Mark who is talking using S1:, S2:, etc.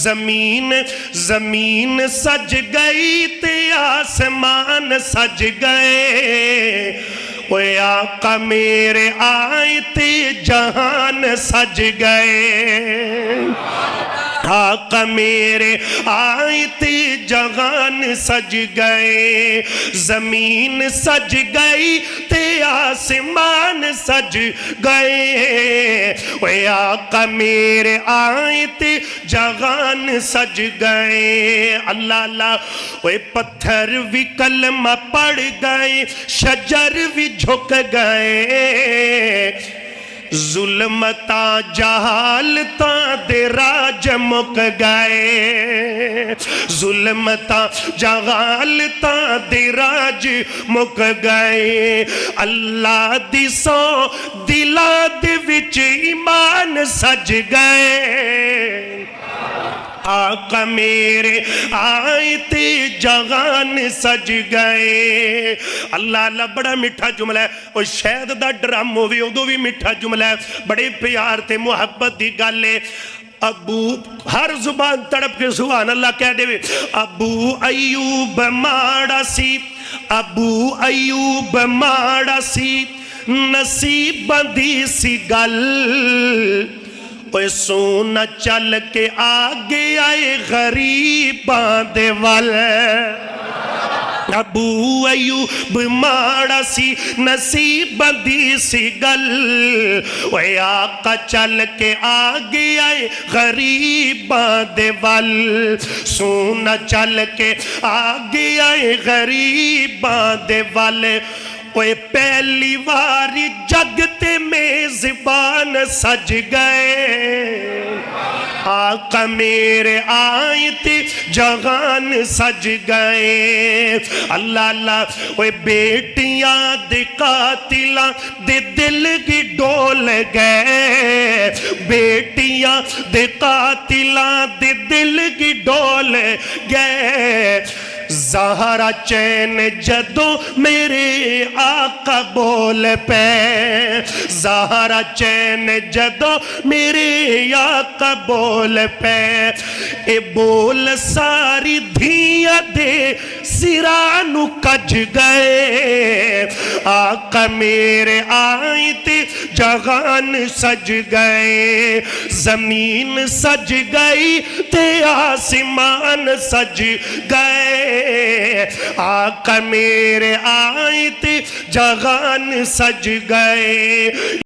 S1: زمین سج گئی تے آسمان سج گئے اوے آقا میرے آئے تے جہان سج گئے آقا میرے آئے تے جہان سج گئے زمین سج گئی تے آسمان سج گئے اوے آقا میرے آئے تے جہان سج گئے اللہ اللہ اوے پتھر بھی کلمہ پڑھ گئے شجر بھی جھک گئے ظلمتاں جہالتاں دے راج مک گئے ظلمتاں جہالتاں دے راج مک گئے اللہ دی سو دلاں دے وچ ایمان سج گئے آقا میرے آئے تے جہان سج گئے اللہ اللہ بڑا میٹھا جملہ ہے اور شاید دا ڈرام ہووی ادو بھی میٹھا جملہ ہے بڑے پیار تے محبت دی گل ہے ابو ہر زبان تڑپ کے سبحان اللہ کہہ دے ابو ایوب ماڑا سی ابو ایوب ماڑا سی نصیب بندی سی گل اوے سونا چل کے آگے آئے غریباں دے وال ابو ایوب ماڑا سی نصیب بندی سی گل اوے آقا چل کے آگے آئے غریباں دے وال سونا چل کے آگے آئے غریباں دے وال اوے پہلی واری جگتے میزبان سج گئے آقا میرے آئے تے جہان سج گئے اللہ اللہ اوے بیٹیاں دے قاتلاں دے دل کی ڈول گئے بیٹیاں دے قاتلاں دے دل کی ڈول گئے زہرا چین جدوں میرے آقا بول پے زہرا چین جدوں میرے آقا بول پے اے بول ساری دھیاں دے سرانو کج گئے آقا میرے آئے تے جہان سج گئے زمین سج گئی تے آسمان سج گئے آقا میرے آئے تے جہان سج گئے